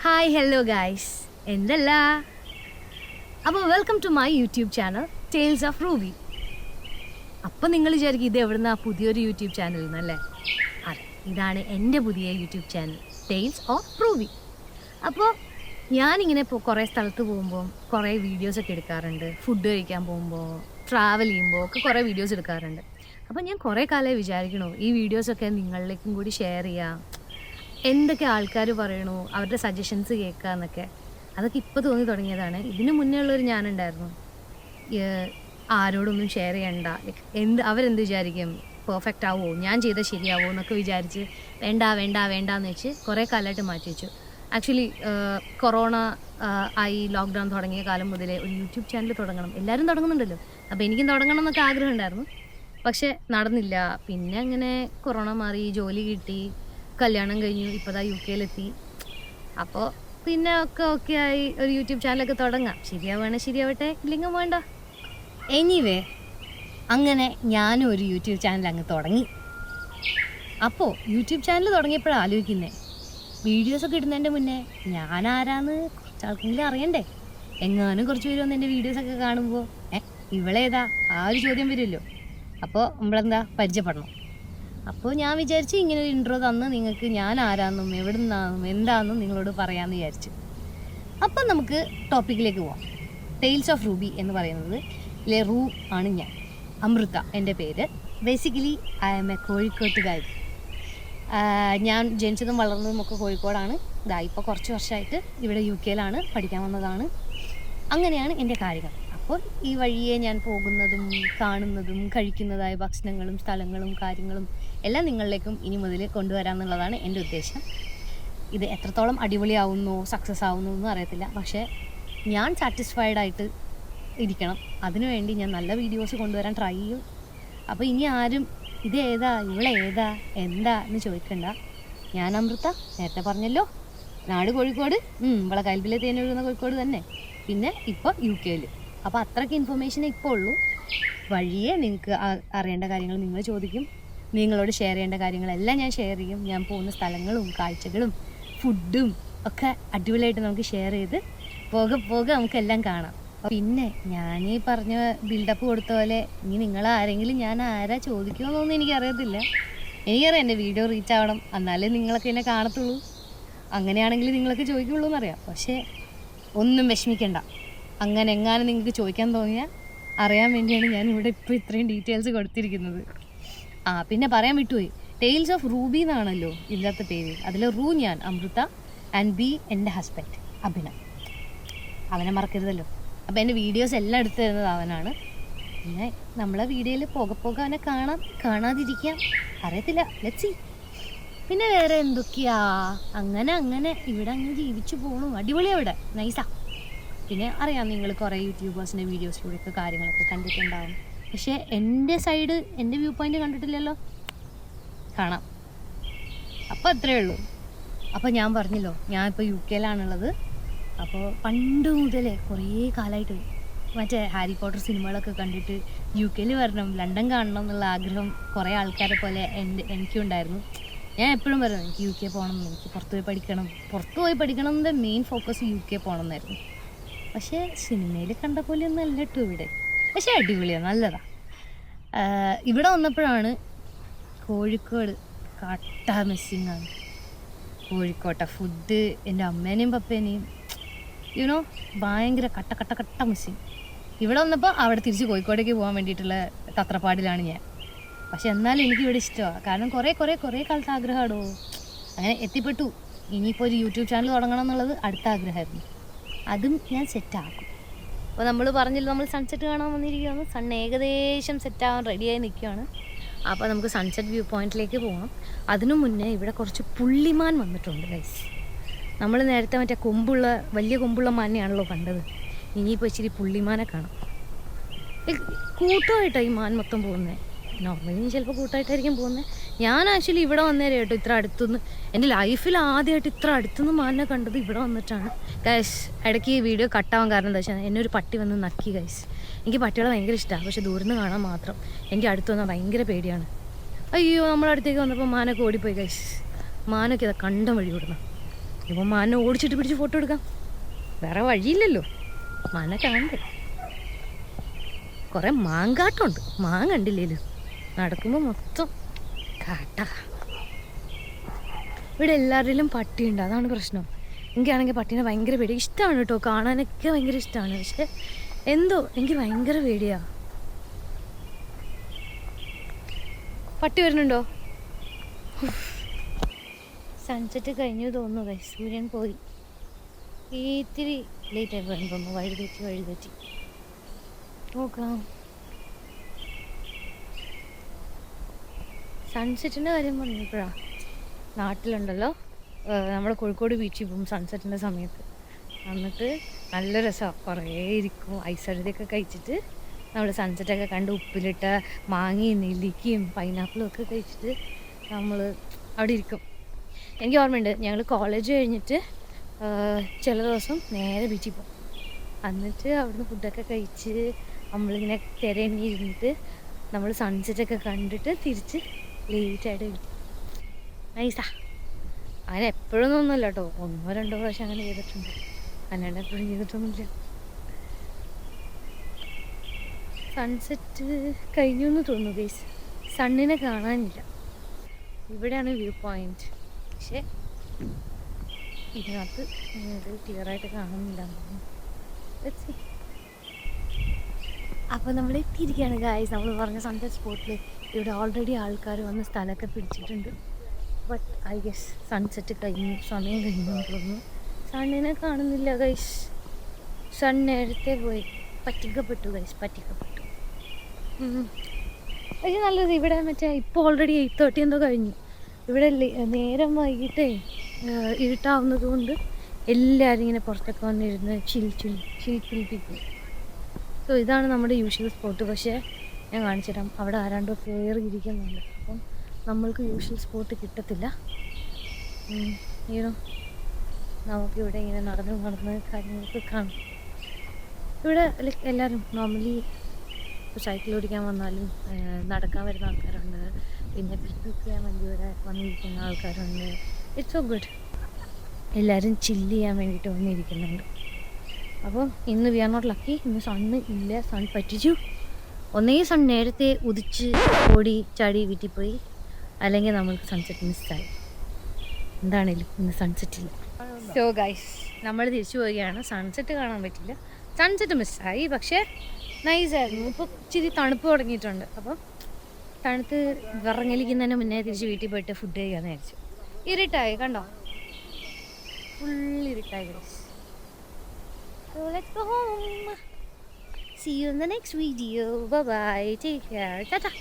Hi hello guys എന്തല്ല അപ്പോൾ welcome to my YouTube channel tales of Ruby. അപ്പം നിങ്ങൾ വിചാരിക്കും ഇത് എവിടുന്ന പുതിയൊരു യൂട്യൂബ് ചാനൽ എന്നല്ലേ? അതെ, ഇതാണ് എൻ്റെ പുതിയ YouTube channel tales of Ruby. അപ്പോൾ ഞാനിങ്ങനെ കുറേ സ്ഥലത്ത് പോകുമ്പോൾ കുറേ വീഡിയോസൊക്കെ എടുക്കാറുണ്ട്. ഫുഡ് കഴിക്കാൻ പോകുമ്പോൾ, ട്രാവൽ ചെയ്യുമ്പോൾ ഒക്കെ കുറേ വീഡിയോസ് എടുക്കാറുണ്ട്. അപ്പോൾ ഞാൻ കുറേ കാലമായി വിചാരിക്കണു ഈ വീഡിയോസൊക്കെ നിങ്ങളിലേക്കും കൂടി ഷെയർ ചെയ്യാം, എന്തൊക്കെ ആൾക്കാർ പറയണു, അവരുടെ സജഷൻസ് കേൾക്കുക എന്നൊക്കെ. അതൊക്കെ ഇപ്പോൾ തോന്നി തുടങ്ങിയതാണ്. ഇതിന് മുന്നേ ഉള്ളൊരു ഞാനുണ്ടായിരുന്നു, ആരോടൊന്നും ഷെയർ ചെയ്യണ്ട, അവരെന്ത് വിചാരിക്കും, പെർഫെക്റ്റ് ആവുമോ, ഞാൻ ചെയ്താൽ ശരിയാവോ എന്നൊക്കെ വിചാരിച്ച് വേണ്ടാന്ന് വെച്ച് കുറേ കാലമായിട്ട് മാറ്റി വെച്ചു. ആക്ച്വലി കൊറോണ ആയി ലോക്ക്ഡൗൺ തുടങ്ങിയ കാലം മുതലേ ഒരു യൂട്യൂബ് ചാനൽ തുടങ്ങണം, എല്ലാവരും തുടങ്ങുന്നുണ്ടല്ലോ, അപ്പോൾ എനിക്കും തുടങ്ങണം എന്നൊക്കെ ആഗ്രഹം ഉണ്ടായിരുന്നു. പക്ഷേ നടന്നില്ല. പിന്നെ അങ്ങനെ കൊറോണ മാറി, ജോലി കിട്ടി, കല്യാണം കഴിഞ്ഞു, ഇപ്പോൾ ദാ UK-ലെത്തി. അപ്പോൾ പിന്നെ ഓക്കെ ആയി, ഒരു യൂട്യൂബ് ചാനലൊക്കെ തുടങ്ങാം. ശരിയാവുകയാണെങ്കിൽ ശരിയാവട്ടെ, ഇല്ലെങ്കിൽ വേണ്ട. എനിവേ, അങ്ങനെ ഞാനും ഒരു യൂട്യൂബ് ചാനൽ അങ്ങ് തുടങ്ങി. അപ്പോൾ യൂട്യൂബ് ചാനൽ തുടങ്ങിയപ്പോഴാണ് ആലോചിക്കുന്നത്, വീഡിയോസൊക്കെ ഇടുന്നതിൻ്റെ മുന്നേ ഞാൻ ആരാന്ന് കുറച്ചാൾക്കെങ്കിലും അറിയണ്ടേ. എങ്ങാനും കുറച്ച് പേര് വന്ന് എൻ്റെ വീഡിയോസൊക്കെ കാണുമ്പോൾ ഇവളേതാ ആ ഒരു ചോദ്യം വരുമല്ലോ. അപ്പോൾ നമ്മളെന്താ പരിചയപ്പെടണം. അപ്പോൾ ഞാൻ വിചാരിച്ചു ഇങ്ങനെ ഒരു ഇൻട്രോ തന്ന് നിങ്ങൾക്ക് ഞാൻ ആരാന്നും എവിടെ നിന്നാന്നും എന്താണെന്നും നിങ്ങളോട് പറയാമെന്ന് വിചാരിച്ചു. അപ്പം നമുക്ക് ടോപ്പിക്കിലേക്ക് പോവാം. ടെയിൽസ് ഓഫ് റൂബി എന്ന് പറയുന്നത് റൂ ആണ് ഞാൻ, അമൃത എൻ്റെ പേര്. ബേസിക്കലി ഐ ആം എ കോഴിക്കോട്ടുകാരി. ഞാൻ ജനിച്ചതും വളർന്നതും ഒക്കെ കോഴിക്കോടാണ്. ഇപ്പോൾ കുറച്ച് വർഷമായിട്ട് ഇവിടെ UK-ലാണ് പഠിക്കാൻ വന്നതാണ്. അങ്ങനെയാണ് എൻ്റെ കാര്യങ്ങൾ. അപ്പോൾ ഈ വഴിയെ ഞാൻ പോകുന്നതും കാണുന്നതും കഴിക്കുന്നതായ ഭക്ഷണങ്ങളും സ്ഥലങ്ങളും കാര്യങ്ങളും എല്ലാം നിങ്ങളിലേക്കും ഇനി മുതൽ കൊണ്ടുവരാമെന്നുള്ളതാണ് എൻ്റെ ഉദ്ദേശം. ഇത് എത്രത്തോളം അടിപൊളിയാവുന്നു, സക്സസ് ആവുന്നു എന്നും അറിയത്തില്ല, പക്ഷേ ഞാൻ സാറ്റിസ്ഫൈഡ് ആയിട്ട് ഇരിക്കണം. അതിനുവേണ്ടി ഞാൻ നല്ല വീഡിയോസ് കൊണ്ടുവരാൻ ട്രൈ ചെയ്യും. അപ്പോൾ ഇനി ആരും ഇതേതാ ഇവളേതാ എന്താ എന്ന് ചോദിക്കണ്ട. ഞാൻ അമൃത, നേരത്തെ പറഞ്ഞല്ലോ, നാട് കോഴിക്കോട്, ഇവളെ കൽബിലെ തേനൊഴുകുന്ന കോഴിക്കോട് തന്നെ, പിന്നെ ഇപ്പോൾ UK-ൽ. അപ്പോൾ അത്രയ്ക്ക് ഇൻഫർമേഷനേ ഇപ്പോൾ ഉള്ളൂ. വഴിയെ നിങ്ങൾക്ക് അറിയേണ്ട കാര്യങ്ങൾ നിങ്ങൾ ചോദിക്കും, നിങ്ങളോട് ഷെയർ ചെയ്യേണ്ട കാര്യങ്ങളെല്ലാം ഞാൻ ഷെയർ ചെയ്യും. ഞാൻ പോകുന്ന സ്ഥലങ്ങളും കാഴ്ചകളും ഫുഡും ഒക്കെ അടിപൊളിയായിട്ട് നമുക്ക് ഷെയർ ചെയ്ത് പോകെ നമുക്കെല്ലാം കാണാം. പിന്നെ ഞാൻ ഈ പറഞ്ഞ ബിൽഡപ്പ് കൊടുത്ത പോലെ ഇനി നിങ്ങളാരെങ്കിലും ഞാൻ ആരാ ചോദിക്കുമെന്നൊന്നും എനിക്കറിയത്തില്ല. എനിക്കറിയാം എൻ്റെ വീഡിയോ റീച്ച് ആവണം, എന്നാലേ നിങ്ങളൊക്കെ എന്നെ കാണത്തുള്ളൂ. അങ്ങനെയാണെങ്കിൽ നിങ്ങളൊക്കെ ചോദിക്കുള്ളൂ എന്നറിയാം. പക്ഷേ ഒന്നും വിഷമിക്കണ്ട. അങ്ങനെ എങ്ങാനും നിങ്ങൾക്ക് ചോദിക്കാൻ തോന്നിയാൽ അറിയാൻ വേണ്ടിയാണ് ഞാൻ ഇവിടെ ഇപ്പോൾ ഇത്രയും ഡീറ്റെയിൽസ് കൊടുത്തിരിക്കുന്നത്. പിന്നെ പറയാൻ വിട്ടുപോയി, ടെയിൽസ് ഓഫ് റൂബി എന്നാണല്ലോ ഇല്ലാത്ത പേര്. അതിൽ റൂ ഞാൻ അമൃത, ആൻഡ് ബി എൻ്റെ ഹസ്ബൻഡ് അഭിനവ്. അവനെ മറക്കരുതല്ലോ. അപ്പോൾ എൻ്റെ വീഡിയോസ് എല്ലാം എടുത്തു തരുന്നത് അവനാണ്. പിന്നെ നമ്മളെ വീഡിയോയിൽ പോകെ അവനെ കാണാതിരിക്കാം, അറിയത്തില്ല, ലെറ്റ്സ് സീ. പിന്നെ വേറെ എന്തൊക്കെയാ, അങ്ങനെ ഇവിടെ അങ്ങ് ജീവിച്ചു പോകണം. അടിപൊളിയാണ് ഇവിടെ, നൈസാ. പിന്നെ അറിയാം, നിങ്ങൾ കുറേ യൂട്യൂബേഴ്സിൻ്റെ വീഡിയോസിലൂടെയൊക്കെ കാര്യങ്ങളൊക്കെ കണ്ടിട്ടുണ്ടാവും. പക്ഷേ എൻ്റെ സൈഡ്, എൻ്റെ വ്യൂ പോയിൻ്റ് കണ്ടിട്ടില്ലല്ലോ. കാണാം. അപ്പോൾ അത്രയേ ഉള്ളൂ. അപ്പോൾ ഞാൻ പറഞ്ഞല്ലോ, ഞാൻ ഇപ്പോൾ UK-ലാണുള്ളത്. അപ്പോൾ പണ്ട് മുതലേ കുറേ കാലമായിട്ട് മറ്റേ ഹാരി പോട്ടർ സിനിമകളൊക്കെ കണ്ടിട്ട് UK-ൽ വരണം, ലണ്ടൻ കാണണം എന്നുള്ള ആഗ്രഹം കുറേ ആൾക്കാരെ പോലെ എനിക്കും ഉണ്ടായിരുന്നു. ഞാൻ എപ്പോഴും പറയുന്നു, എനിക്ക് UK പോകണം, എനിക്ക് പുറത്ത് പോയി പഠിക്കണം എന്നതിൻ്റെ മെയിൻ ഫോക്കസ് UK പോകണം എന്നായിരുന്നു. പക്ഷേ സിനിമയിൽ കണ്ട പോലെയൊന്നും അല്ല കേട്ടോ ഇവിടെ. പക്ഷേ അടിപൊളിയാണ്, നല്ലതാണ്. ഇവിടെ വന്നപ്പോഴാണ് കോഴിക്കോട് കട്ട മിസ്സിങ്ങാണ്. കോഴിക്കോട്ടെ ഫുഡ്, എൻ്റെ അമ്മേനെയും പപ്പേനെയും ഭയങ്കര കട്ട മിസ്സിങ്. ഇവിടെ വന്നപ്പോൾ അവിടെ തിരിച്ച് കോഴിക്കോടേക്ക് പോകാൻ വേണ്ടിയിട്ടുള്ള തത്രപ്പാടിലാണ് ഞാൻ. പക്ഷെ എന്നാലും എനിക്കിവിടെ ഇഷ്ടമാണ്. കാരണം കുറേ കാലത്ത് ആഗ്രഹമാണോ, അങ്ങനെ എത്തിപ്പെട്ടു. ഇനിയിപ്പോൾ ഒരു യൂട്യൂബ് ചാനൽ തുടങ്ങണം എന്നുള്ളത് അടുത്ത ആഗ്രഹമായിരുന്നു. അതും ഞാൻ സെറ്റാക്കും. അപ്പോൾ നമ്മൾ പറഞ്ഞില്ല, നമ്മൾ സൺസെറ്റ് കാണാൻ വന്നിരിക്കുകയാണ്. സൺ ഏകദേശം സെറ്റാകാൻ റെഡിയായി നിൽക്കുകയാണ്. അപ്പോൾ നമുക്ക് സൺസെറ്റ് വ്യൂ പോയിന്റിലേക്ക് പോകാം. അതിനു മുന്നേ ഇവിടെ കുറച്ച് പുള്ളിമാൻ വന്നിട്ടുണ്ട് ഗൈസ്. നമ്മൾ നേരത്തെ മറ്റേ വലിയ കൊമ്പുള്ള മാനെയാണല്ലോ കണ്ടത്. ഇനിയിപ്പോൾ ഇച്ചിരി പുള്ളിമാനെ കാണാം. കൂട്ടമായിട്ടാണ് ഈ മാൻ മൊത്തം പോകുന്നത്. നോർമലി ചിലപ്പോൾ കൂട്ടമായിട്ടായിരിക്കും പോകുന്നത്. ഞാൻ ആക്ച്വലി ഇവിടെ വന്നേരം കേട്ടോ ഇത്ര അടുത്തുനിന്ന്, എൻ്റെ ലൈഫിൽ ആദ്യമായിട്ട് ഇത്ര അടുത്തുനിന്ന് മാനിനെ കണ്ടത് ഇവിടെ വന്നിട്ടാണ് ഗൈസ്. ഇടയ്ക്ക് ഈ വീഡിയോ കട്ടാവാൻ കാരണം എന്താ വെച്ചാൽ എന്നെ ഒരു പട്ടി വന്ന് നക്കി ഗൈസ്. എനിക്ക് പട്ടികളെ ഭയങ്കര ഇഷ്ടമാണ്, പക്ഷെ ദൂരം നിന്ന് കാണാൻ മാത്രം. എനിക്ക് അടുത്ത് വന്നാൽ ഭയങ്കര പേടിയാണ്. അയ്യോ, നമ്മളടുത്തേക്ക് വന്നപ്പോൾ മാനൊക്കെ ഓടിപ്പോയി ഗൈസ്. മാനൊക്കെ ഇതാ കണ്ടം വഴി വിടണം. ഇപ്പം മാനെ ഓടിച്ചിട്ട് പിടിച്ച് ഫോട്ടോ എടുക്കാം. വേറെ വഴിയില്ലല്ലോ, മാനെ കാണണ്ടേ. കുറേ മാങ്കാട്ടുണ്ട്, മാൻ കണ്ടില്ലേലും. നടക്കുമ്പോൾ മൊത്തം കാട്ടാ. ഇവിടെ എല്ലാവരിലും പട്ടിയുണ്ട്, അതാണ് പ്രശ്നം. എനിക്കാണെങ്കിൽ പട്ടീനെ ഭയങ്കര പേടി. ഇഷ്ടമാണ് കേട്ടോ, കാണാനൊക്കെ ഭയങ്കര ഇഷ്ടമാണ്. പക്ഷെ എന്തോ എനിക്ക് ഭയങ്കര പേടിയാ. പട്ടി വരുന്നുണ്ടോ? സൺസെറ്റ് കഴിഞ്ഞു തോന്നുന്നു. സൂര്യൻ പോയി. ഇത്തിരി ലേറ്റായി പോയെന്ന് വഴിതെറ്റി നോക്കാം. സൺസെറ്റിൻ്റെ കാര്യം പറഞ്ഞപ്പോഴാ, നാട്ടിലുണ്ടല്ലോ നമ്മൾ കോഴിക്കോട് ബീച്ചിൽ പോകും സൺസെറ്റിൻ്റെ സമയത്ത്. എന്നിട്ട് നല്ല രസമാണ്, കുറേ ഇരിക്കും. ഐസടിയൊക്കെ കഴിച്ചിട്ട് നമ്മൾ സൺസെറ്റൊക്കെ കണ്ട് ഉപ്പിലിട്ട മാങ്ങയും നെല്ലിക്കയും പൈനാപ്പിളും ഒക്കെ കഴിച്ചിട്ട് നമ്മൾ അവിടെ ഇരിക്കും. എനിക്ക് ഓർമ്മയുണ്ട്, ഞങ്ങൾ കോളേജ് കഴിഞ്ഞിട്ട് ചില ദിവസം നേരെ ബീച്ചിൽ പോകും. എന്നിട്ട് അവിടുന്ന് ഫുഡൊക്കെ കഴിച്ച് നമ്മളിങ്ങനെ തിരഞ്ഞി ഇരുന്നിട്ട് നമ്മൾ സൺസെറ്റൊക്കെ കണ്ടിട്ട് തിരിച്ച് ലേറ്റായിട്ട് വരും. നൈസാ. അങ്ങനെ എപ്പോഴൊന്നും ഒന്നുമില്ല കേട്ടോ, 1-2 പ്രാവശ്യം അങ്ങനെ ചെയ്തിട്ടുണ്ട്, അല്ലാണ്ട് എപ്പോഴും ചെയ്തിട്ടൊന്നുമില്ല. സൺസെറ്റ് കഴിഞ്ഞു എന്ന് തോന്നുന്നു ഗൈസ്. സണ്ണിനെ കാണാനില്ല. ഇവിടെയാണ് വ്യൂ പോയിന്റ്, പക്ഷേ ഇതിനകത്ത് ഇത് ക്ലിയറായിട്ട് കാണുന്നില്ല. അപ്പോൾ നമ്മൾ എത്തിയിരിക്കുകയാണ് ഗൈസ്. നമ്മൾ പറഞ്ഞ സൺസെറ്റ് സ്പോട്ടിൽ. ഇവിടെ ഓൾറെഡി ആൾക്കാർ വന്ന് സ്ഥലമൊക്കെ പിടിച്ചിട്ടുണ്ട്. ബട്ട് ഐ ഗെസ് സൺസെറ്റ് കഴിഞ്ഞു, സമയം കഴിഞ്ഞു തോന്നുന്നു. സണ്ണിനെ കാണുന്നില്ല ഗൈസ്. സൺ നേരത്തെ പോയി. പറ്റിക്കപ്പെട്ടു ഗൈസ്, പറ്റിക്കപ്പെട്ടു. പക്ഷേ നല്ലത് ഇവിടെ ഇപ്പോൾ ഓൾറെഡി 8:30 എന്തോ കഴിഞ്ഞു. ഇവിടെ നേരം വൈകിട്ടേ ഇരുട്ടാവുന്നത് കൊണ്ട് എല്ലാവരും ഇങ്ങനെ പുറത്തൊക്കെ വന്നിരുന്ന് ചിൽപ്പിക്കും. സോ ഇതാണ് നമ്മുടെ യൂഷ്വൽ സ്പോട്ട്. പക്ഷേ ഞാൻ കാണിച്ചു തരാം, അവിടെ ആരാണ്ടോ കയറിയിരിക്കുന്നുണ്ട്. അപ്പം നമ്മൾക്ക് യൂഷ്വൽ സ്പോട്ട് കിട്ടത്തില്ല. നമുക്കിവിടെ ഇങ്ങനെ നടന്ന് കാര്യങ്ങളൊക്കെ കാണും. ഇവിടെ എല്ലാവരും നോർമലി സൈക്കിൾ ഓടിക്കാൻ വന്നാലും നടക്കാൻ വരുന്ന ആൾക്കാരുണ്ട്, പിന്നെ പിക്നിക് ചെയ്യാൻ വേണ്ടി ഇവിടെ വന്നിരിക്കുന്ന ആൾക്കാരുണ്ട്. It's so good. എല്ലാവരും ചില്ല് ചെയ്യാൻ വേണ്ടിയിട്ട് വന്നിരിക്കുന്നുണ്ട്. അപ്പോൾ ഇന്ന് വി ആർ നോട്ട് ലക്കി. ഇന്ന് സണ്ണ് ഇല്ല, സൺ പറ്റിച്ചു. ഒന്നെങ്കിൽ സൺ നേരത്തെ ഉദിച്ച് ഓടി ചാടി വീട്ടിൽ പോയി, അല്ലെങ്കിൽ നമ്മൾക്ക് സൺസെറ്റ് മിസ്സായി. എന്താണേലും ഇന്ന് സൺസെറ്റില്ല. സോ ഗൈസ്, നമ്മൾ തിരിച്ചു പോവുകയാണ്. സൺസെറ്റ് കാണാൻ പറ്റില്ല, സൺസെറ്റ് മിസ്സായി. പക്ഷേ നൈസായിരുന്നു. ഇപ്പോൾ ഇച്ചിരി തണുപ്പ് തുടങ്ങിയിട്ടുണ്ട്. അപ്പം തണുത്ത് വിറങ്ങലിക്കുന്നതിന് മുന്നേ തിരിച്ച് വീട്ടിൽ പോയിട്ട് ഫുഡ് കഴിക്കാമെന്ന് വിചാരിച്ചു. ഇരുട്ടായി കണ്ടോ, ഫുൾ ഇരുട്ടായി guys. So let's go home. See you in the next video. Bye bye. Take care. Ta-ta.